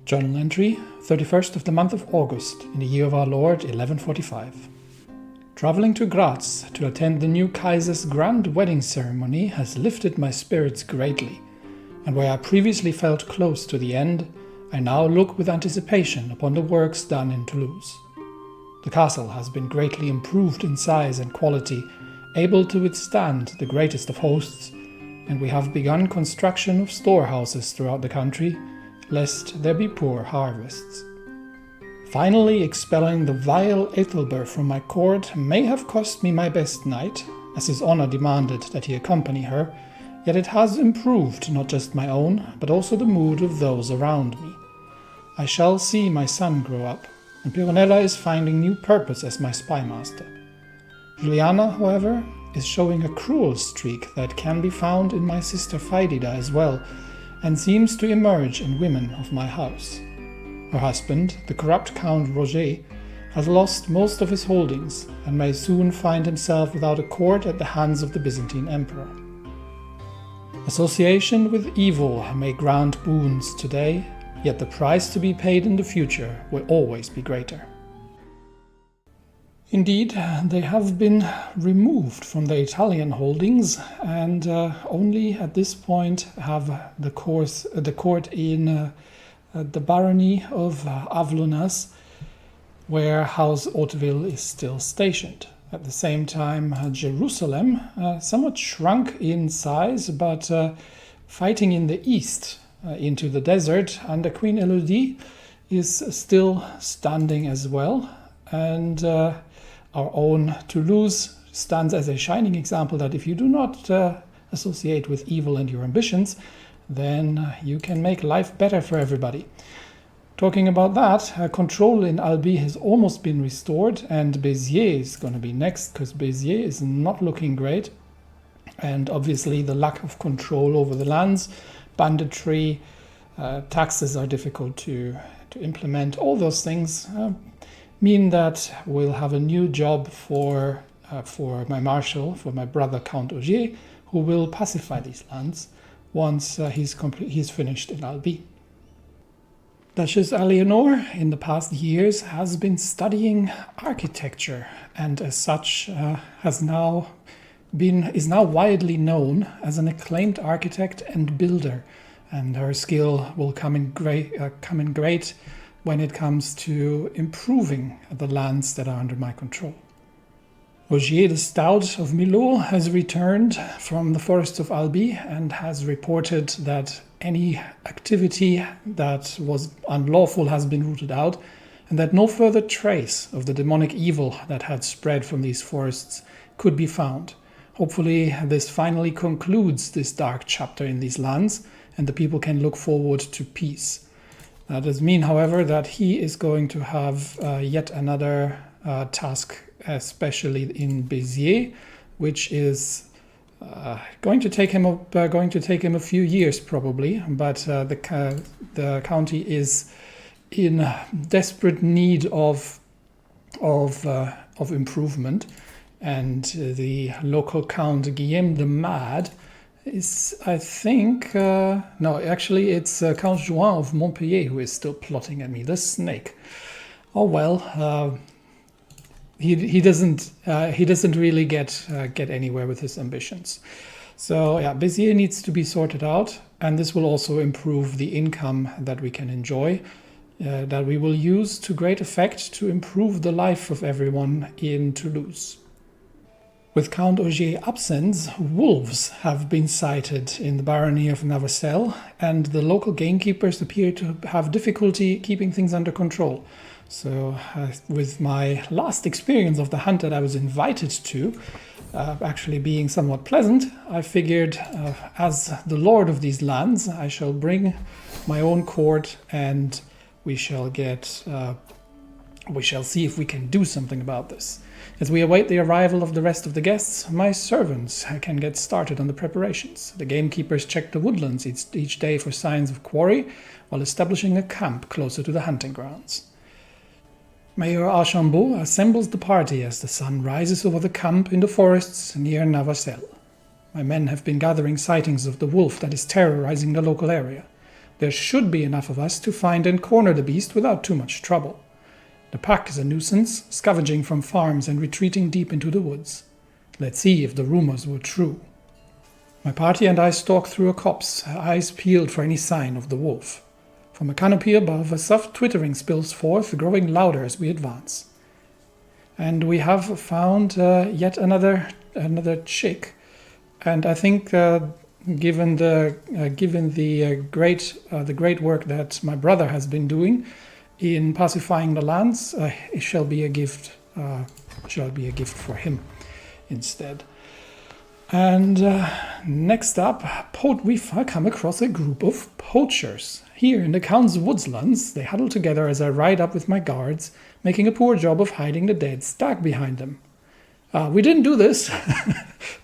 Journal entry, 31st of the month of August, in the year of our Lord, 1145. Travelling to Graz to attend the new Kaiser's grand wedding ceremony has lifted my spirits greatly, and where I previously felt close to the end, I now look with anticipation upon the works done in Toulouse. The castle has been greatly improved in size and quality, able to withstand the greatest of hosts, and we have begun construction of storehouses throughout the country, lest there be poor harvests. Finally expelling the vile Ethelbert from my court may have cost me my best knight, as his honour demanded that he accompany her, yet it has improved not just my own, but also the mood of those around me. I shall see my son grow up, and Pironella is finding new purpose as my spymaster. Juliana, however, is showing a cruel streak that can be found in my sister Faidida as well, and seems to emerge in women of my house. Her husband, the corrupt Count Roger, has lost most of his holdings and may soon find himself without a court at the hands of the Byzantine Emperor. Association with evil may grant boons today, yet the price to be paid in the future will always be greater. Indeed, they have been removed from their Italian holdings and only at this point have the court in the barony of Avlunas, where House Hauteville is still stationed. At the same time, Jerusalem somewhat shrunk in size, but fighting in the east into the desert under Queen Elodie is still standing as well, and our own Toulouse stands as a shining example that if you do not associate with evil and your ambitions, then you can make life better for everybody. Talking about that, control in Albi has almost been restored, and Béziers is going to be next, because Béziers is not looking great. And obviously the lack of control over the lands, banditry, taxes are difficult to implement. All those things mean that we'll have a new job for my marshal, for my brother Count Ogier, who will pacify these lands once he's finished in Albi. Duchess Eleanor, in the past years, has been studying architecture, and as such is now widely known as an acclaimed architect and builder, and her skill will come in great when it comes to improving the lands that are under my control. Ogier the Stout of Milhaud has returned from the forests of Albi and has reported that any activity that was unlawful has been rooted out, and that no further trace of the demonic evil that had spread from these forests could be found. Hopefully this finally concludes this dark chapter in these lands, and the people can look forward to peace. That does mean, however, that he is going to have yet another task, especially in Béziers, which is going to take him a few years probably. But the county is in desperate need of improvement, and the local Count Guillaume the Mad is, I think, it's Count Juan of Montpellier who is still plotting at me, the snake. Oh well, he doesn't really get anywhere with his ambitions. So yeah, Béziers needs to be sorted out, and this will also improve the income that we can enjoy, that we will use to great effect to improve the life of everyone in Toulouse. With Count Ogier's absence, wolves have been sighted in the barony of Navacelle, and the local gamekeepers appear to have difficulty keeping things under control. So with my last experience of the hunt that I was invited to, actually being somewhat pleasant, I figured as the lord of these lands, I shall bring my own court, and we shall see if we can do something about this. As we await the arrival of the rest of the guests, my servants can get started on the preparations. The gamekeepers check the woodlands each day for signs of quarry, while establishing a camp closer to the hunting grounds. Mayor Archambault assembles the party as the sun rises over the camp in the forests near Navacelle. My men have been gathering sightings of the wolf that is terrorizing the local area. there should be enough of us to find and corner the beast without too much trouble. The pack is a nuisance, scavenging from farms and retreating deep into the woods. Let's see if the rumors were true. My party and I stalk through a copse, eyes peeled for any sign of the wolf. From a canopy above, a soft twittering spills forth, growing louder as we advance. And we have found yet another chick. And I think, given the great work that my brother has been doing in pacifying the lands, it shall be a gift. For him instead. And next up, we come across a group of poachers. Here in the Count's woodslands, they huddle together as I ride up with my guards, making a poor job of hiding the dead stag behind them. We didn't do this.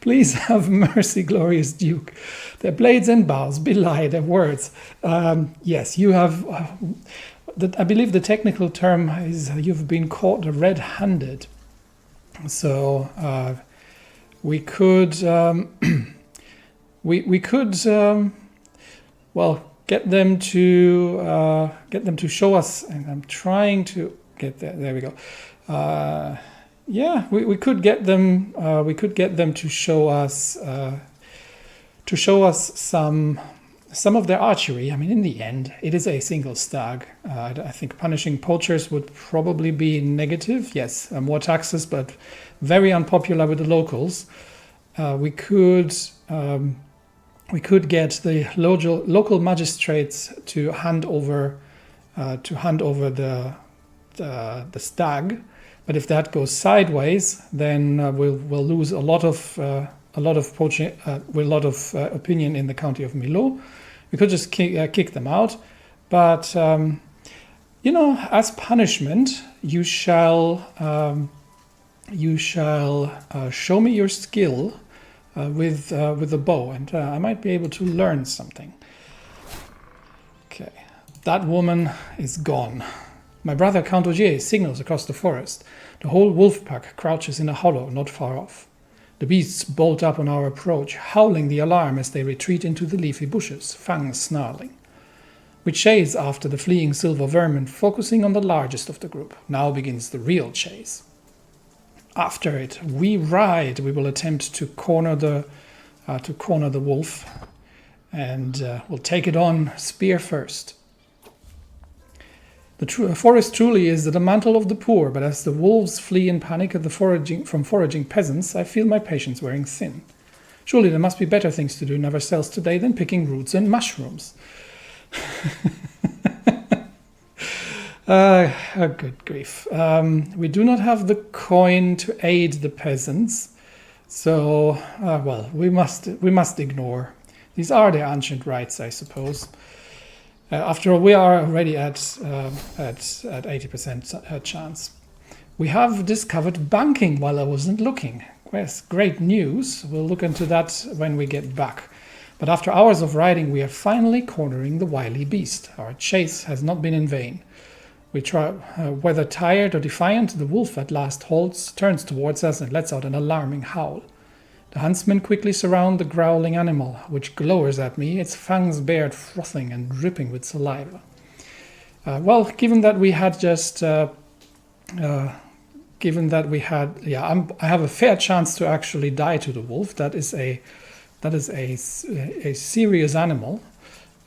Please have mercy, glorious Duke. Their blades and bows belie their words. Yes, you have... I believe the technical term is you've been caught red-handed. So we could get them to show us. And I'm trying to get there. There we go. Yeah, we could get them. We could get them to show us some of their archery. I mean, in the end, it is a single stag. I think punishing poachers would probably be negative. Yes, more taxes, but very unpopular with the locals. We could get the local magistrates to hand over the stag. But if that goes sideways, then we'll lose a lot of opinion in the county of Milo. We could just kick them out, but as punishment, you shall show me your skill with a bow, and I might be able to learn something. Okay, that woman is gone. My brother Count Ogier signals across the forest. The whole wolf pack crouches in a hollow not far off. The beasts bolt up on our approach, howling the alarm as they retreat into the leafy bushes, fangs snarling. We chase after the fleeing silver vermin, focusing on the largest of the group. Now begins the real chase. After it, we ride. We will attempt to corner the wolf, and we'll take it on spear first. The forest truly is the mantle of the poor, but as the wolves flee in panic from foraging peasants, I feel my patience wearing thin. Surely there must be better things to do in our cells today than picking roots and mushrooms. Good grief. We do not have the coin to aid the peasants, so, we must ignore. These are their ancient rights, I suppose. After all, we are already at 80% chance. We have discovered banking while I wasn't looking. Yes, great news. We'll look into that when we get back. But after hours of riding, we are finally cornering the wily beast. Our chase has not been in vain. We try, whether tired or defiant, the wolf at last halts, turns towards us and lets out an alarming howl. The huntsmen quickly surround the growling animal, which glowers at me, its fangs bared, frothing and dripping with saliva. Given that we had I have a fair chance to actually die to the wolf. That is a serious animal.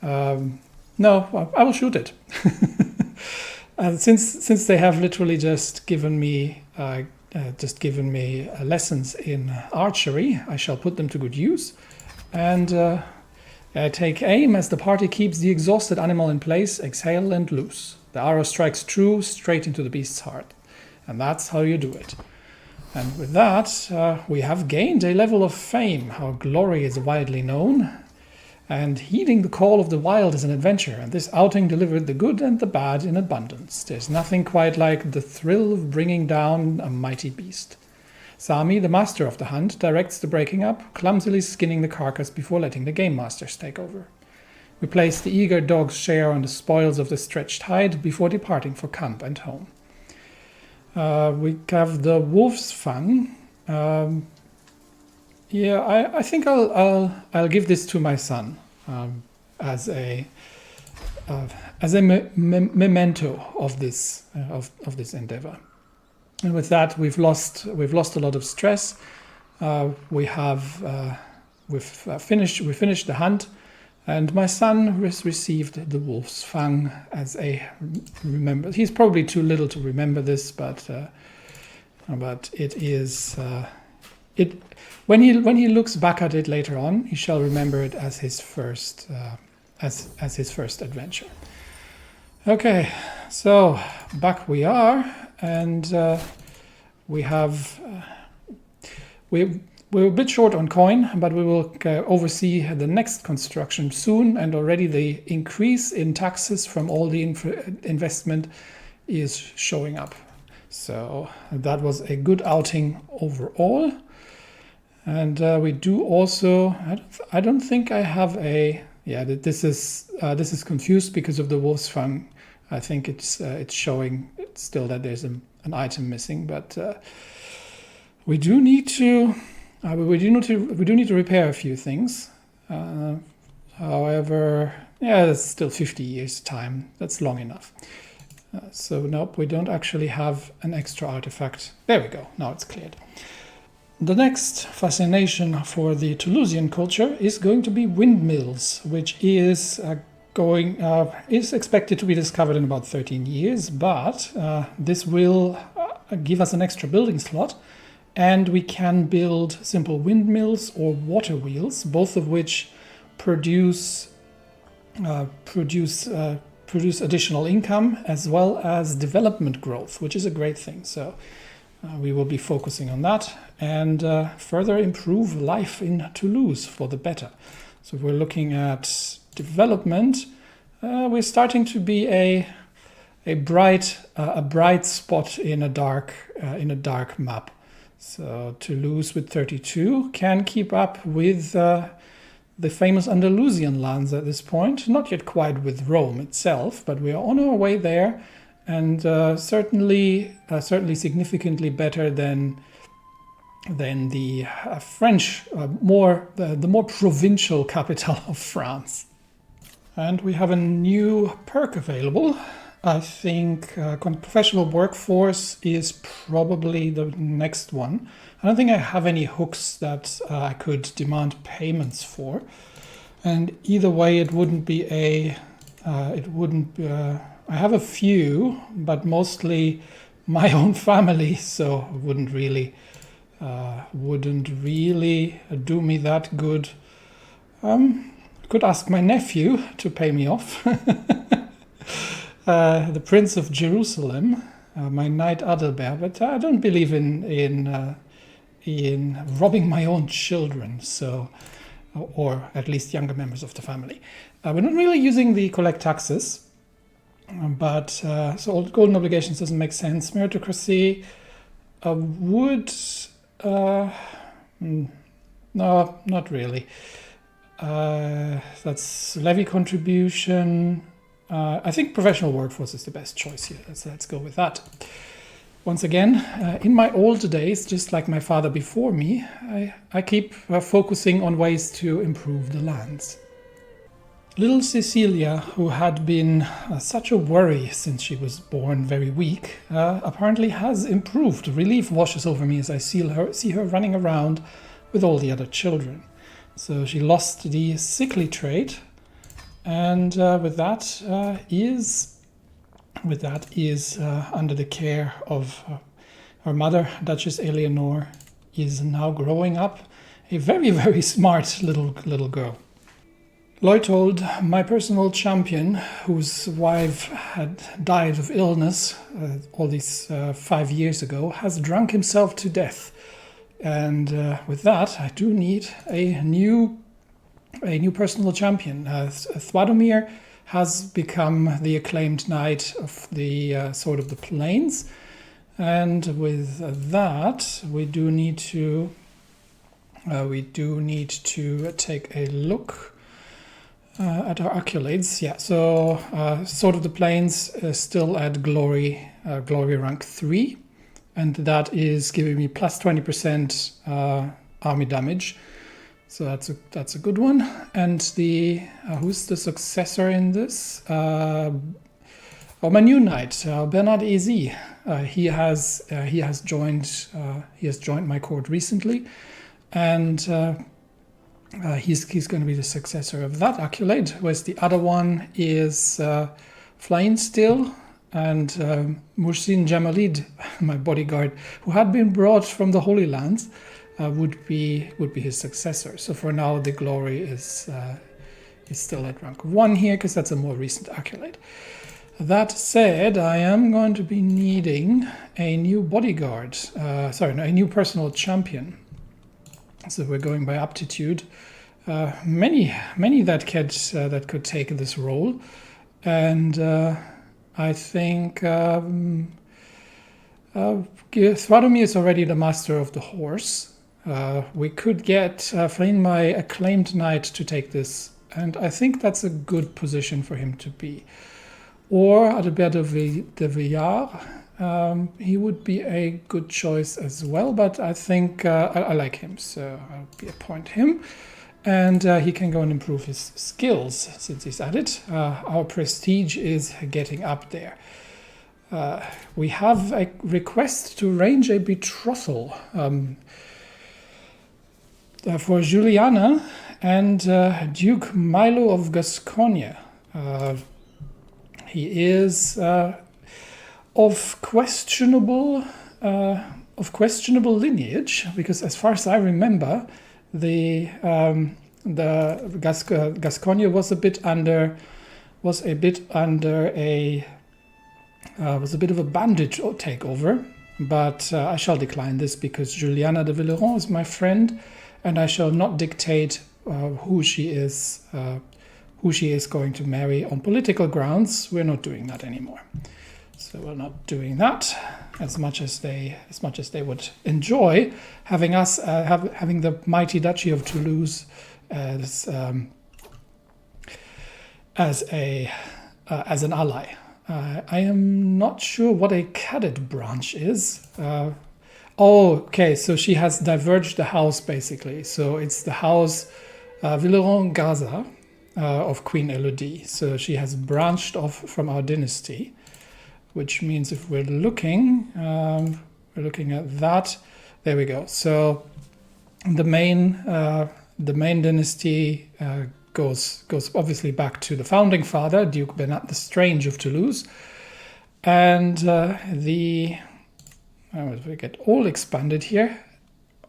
No, I will shoot it. Since they have literally just given me lessons in archery, I shall put them to good use. And I take aim as the party keeps the exhausted animal in place, exhale and loose. The arrow strikes true, straight into the beast's heart. And that's how you do it. And with that, we have gained a level of fame. Our glory is widely known. And heeding the call of the wild is an adventure, and this outing delivered the good and the bad in abundance. There's nothing quite like the thrill of bringing down a mighty beast. Sami, the master of the hunt, directs the breaking up, clumsily skinning the carcass before letting the game masters take over. We place the eager dog's share on the spoils of the stretched hide before departing for camp and home. We have the wolf's fang. I think I'll give this to my son as a memento of this of this endeavor. And with that, we've lost a lot of stress. We've finished the hunt, and my son has received the wolf's fang as a remember. He's probably too little to remember this, but it is it when he looks back at it later on, he shall remember it as his first as his first adventure. Okay, so back we are, and we're a bit short on coin, but we will oversee the next construction soon, and already the increase in taxes from all the investment is showing up. So that was a good outing overall. And we do also, I don't think I have a, yeah, this is confused because of the wolf's fang. I think it's showing still that there's an item missing, but we do need to repair a few things. However, yeah, that's still 50 years time. That's long enough. So nope, we don't actually have an extra artifact. There we go. Now it's cleared. The next fascination for the Toulousian culture is going to be windmills, which is expected to be discovered in about 13 years, but this will give us an extra building slot, and we can build simple windmills or water wheels, both of which produce additional income as well as development growth, which is a great thing. So we will be focusing on that and further improve life in Toulouse for the better. So we're looking at development. We're starting to be a bright spot in a dark map. So Toulouse with 32 can keep up with the famous Andalusian lands at this point. Not yet quite with Rome itself, but we are on our way there, and certainly significantly better than the French, the more provincial capital of France. And we have a new perk available. I think professional workforce is probably the next one. I don't think I have any hooks that I could demand payments for. And either way, it wouldn't be I have a few, but mostly my own family, so it wouldn't really do me that good. Could ask my nephew to pay me off. The Prince of Jerusalem, my Knight Aldéric, but I don't believe in robbing my own children, so, or at least younger members of the family. We're not really using the collect taxes, but so old golden obligations doesn't make sense. Meritocracy would, no, not really. That's levy contribution. I think professional workforce is the best choice here. Let's go with that. Once again, in my old days, just like my father before me, I keep focusing on ways to improve the lands. Little Cecilia, who had been such a worry since she was born, very weak, apparently has improved. Relief washes over me as I see her running around with all the other children. So she lost the sickly trait, and with that is under the care of her mother, Duchess Eleanor, is now growing up a very, very smart little girl. Lloytold, my personal champion, whose wife had died of illness all these 5 years ago, has drunk himself to death. And with that, I do need a new personal champion. Thwadomir has become the acclaimed knight of the Sword of the Plains, and with that, we do need to take a look at our accolades. Yeah, so Sword of the Plains is still at glory rank 3. And that is giving me plus 20% army damage. So that's a good one. And the who's the successor in this? My new knight, Bernard Ezy. He has joined my court recently, and he's going to be the successor of that accolade. Whereas the other one is Flain Still and Muhsin Jamalid, my bodyguard, who had been brought from the Holy Lands, would be his successor. So for now, the glory is still at rank 1 here, because that's a more recent accolade. That said, I am going to be needing a new bodyguard. A new personal champion. So we're going by aptitude. Many that could take this role, and I think Thradomir is already the master of the horse. We could get Flynn, my acclaimed knight, to take this, and I think that's a good position for him to be. Or Adalbert de Villard, he would be a good choice as well, but I think I like him, so I'll appoint him. And he can go and improve his skills since he's at it. Our prestige is getting up there. We have a request to arrange a betrothal for Juliana and Duke Milo of Gascogne. He is of questionable lineage, because as far as I remember, the Gascogne was a bit of a bandit takeover, but I shall decline this because Juliana de Villeron is my friend, and I shall not dictate who she is going to marry on political grounds. We're not doing that anymore. So we're not doing that as much as they would enjoy having us having the mighty Duchy of Toulouse as an ally. I am not sure what a cadet branch is. Okay, so she has diverged the house basically. So it's the house Villeron-Gaza of Queen Elodie. So she has branched off from our dynasty, which means if we're looking at that, there we go. So the main dynasty goes obviously back to the founding father, Duke Bernard the Strange of Toulouse, and we get all expanded here,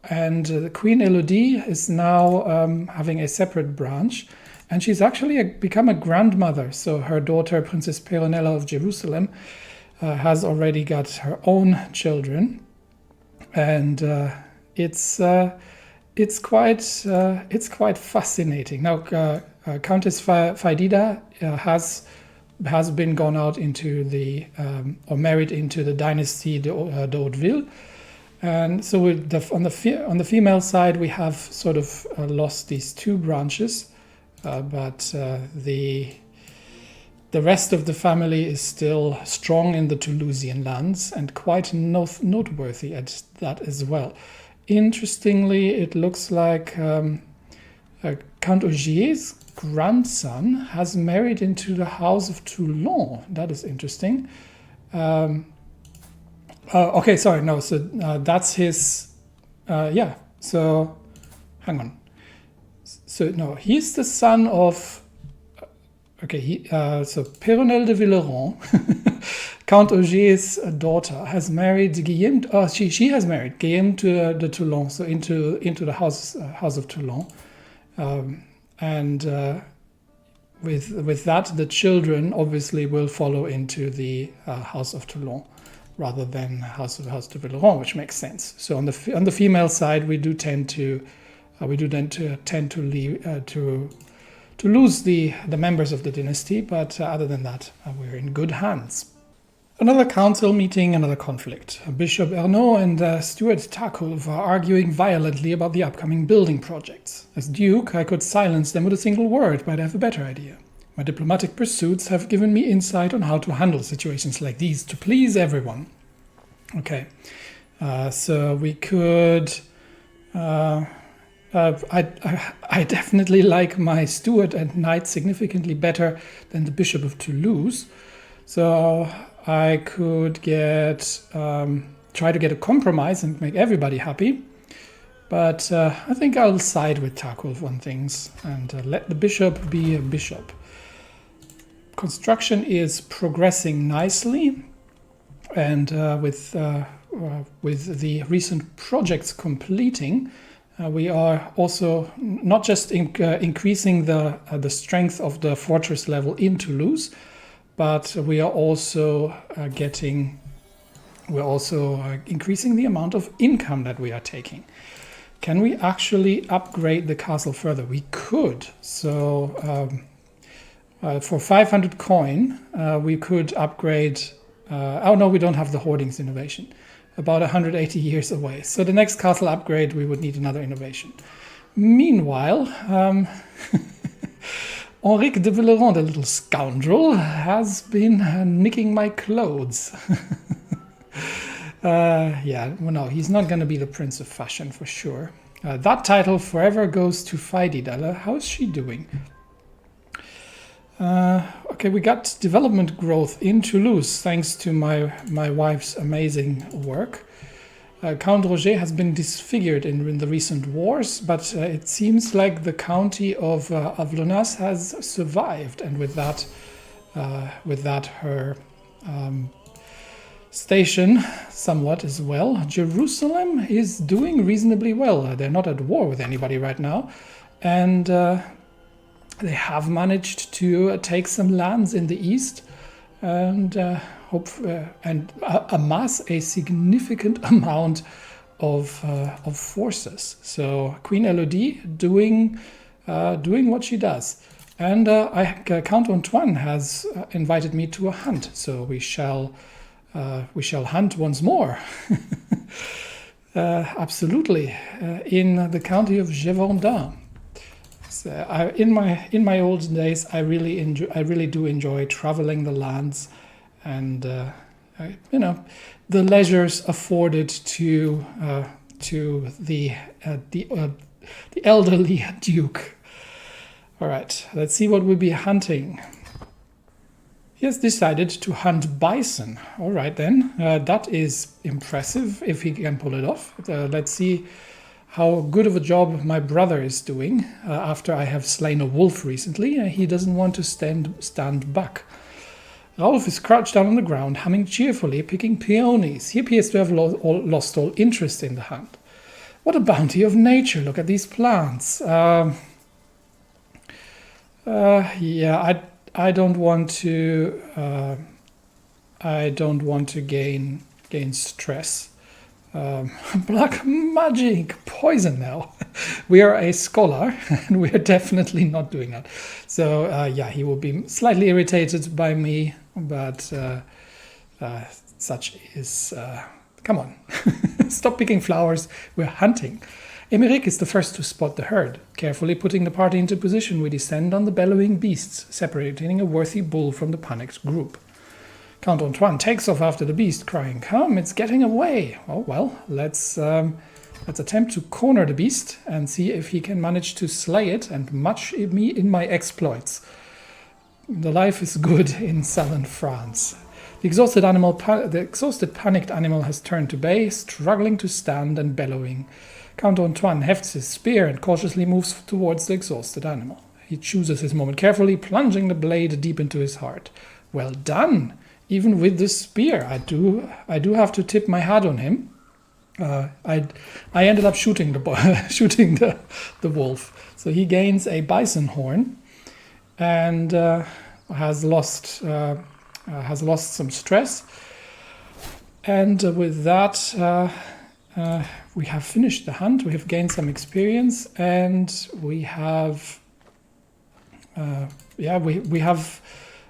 and the Queen Elodie is now having a separate branch, and she's actually become a grandmother. So her daughter, Princess Peronella of Jerusalem, has already got her own children, and it's quite fascinating. Now, Countess Faidida has been gone out into the or married into the dynasty de Hauteville, and so on the female side we have sort of lost these two branches, but the rest of the family is still strong in the Toulousian lands and quite noteworthy at that as well. Interestingly, it looks like Count Ogier's grandson has married into the House of Toulon. That is interesting. Okay, sorry, no, so that's his... yeah, so hang on. So, no, he's the son of... Okay, so Péronelle de Villeron, Count Ogier's daughter, has married Guillaume. She has married Guillaume de Toulon, so into the house of Toulon, and with that, the children obviously will follow into the House of Toulon rather than House de Villeron, which makes sense. So on the female side, we do tend to lose the members of the dynasty, but other than that, we're in good hands. Another council meeting, another conflict. Bishop Ernaud and Stuart Takulv are arguing violently about the upcoming building projects. As Duke, I could silence them with a single word, but I have a better idea. My diplomatic pursuits have given me insight on how to handle situations like these to please everyone. Okay, so we could... I definitely like my steward and knight significantly better than the Bishop of Toulouse. So I could get try to get a compromise and make everybody happy. But I think I'll side with Tarkulf on things and let the bishop be a bishop. Construction is progressing nicely, and with the recent projects completing, we are also not just increasing the strength of the fortress level in Toulouse, but we are also increasing the amount of income that we are taking. Can we actually upgrade the castle further? We could. So for 500 coin, we could upgrade. Oh no, we don't have the hoardings innovation. About 180 years away. So the next castle upgrade, we would need another innovation. Meanwhile, Henrique de Villeron, the little scoundrel, has been nicking my clothes. Yeah, well, no, he's not going to be the Prince of Fashion for sure. That title forever goes to Feididella. How's she doing? Okay, we got development growth in Toulouse thanks to my wife's amazing work. Count Roger has been disfigured in the recent wars, but it seems like the county of Avlonas has survived, and with that her station somewhat as well. Jerusalem is doing reasonably well. They're not at war with anybody right now, and they have managed to take some lands in the east and amass a significant amount of forces. So Queen Elodie doing what she does, and Count Antoine has invited me to a hunt. So we shall hunt once more. Absolutely, in the county of Gévaudan. In my old days, I really do enjoy traveling the lands, and the leisures afforded to the elderly duke. All right, let's see what we'll be hunting. He has decided to hunt bison. All right then, that is impressive if he can pull it off. Let's see how good of a job my brother is doing after I have slain a wolf recently. He doesn't want to stand back. Raoulf is crouched down on the ground, humming cheerfully, picking peonies. He appears to have lost all interest in the hunt. What a bounty of nature! Look at these plants. Yeah, I don't want to. I don't want to gain stress. Black magic, poison now. We are a scholar, and we are definitely not doing that. So yeah, he will be slightly irritated by me, but such is. Come on, stop picking flowers. We're hunting. Emeric is the first to spot the herd. Carefully putting the party into position, we descend on the bellowing beasts, separating a worthy bull from the panicked group. Count Antoine takes off after the beast, crying, "Come, it's getting away!" Oh well, let's attempt to corner the beast and see if he can manage to slay it and match me in my exploits. The life is good in southern France. The exhausted panicked animal has turned to bay, struggling to stand and bellowing. Count Antoine hefts his spear and cautiously moves towards the exhausted animal. He chooses his moment carefully, plunging the blade deep into his heart. Well done! Even with the spear, I do have to tip my hat on him. I ended up shooting the wolf, so he gains a bison horn, and has lost some stress. And with that, we have finished the hunt. We have gained some experience, and we have we have.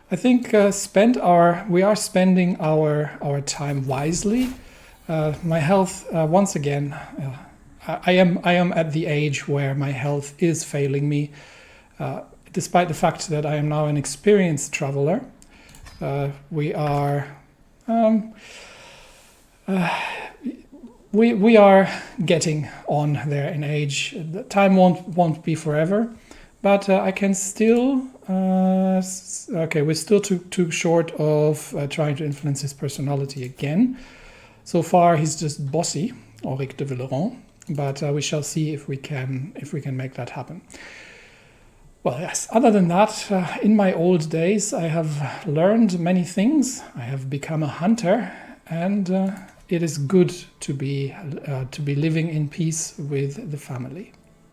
I think we are spending our time wisely. My health, once again, I am at the age where my health is failing me, despite the fact that I am now an experienced traveler. We are we are getting on there in age. The time won't be forever, but I can still. Okay, we're still too short of trying to influence his personality again. So far, he's just bossy, Auric de Villeron, but we shall see if we can make that happen. Well, yes, other than that, in my old days, I have learned many things. I have become a hunter, and it is good to be living in peace with the family.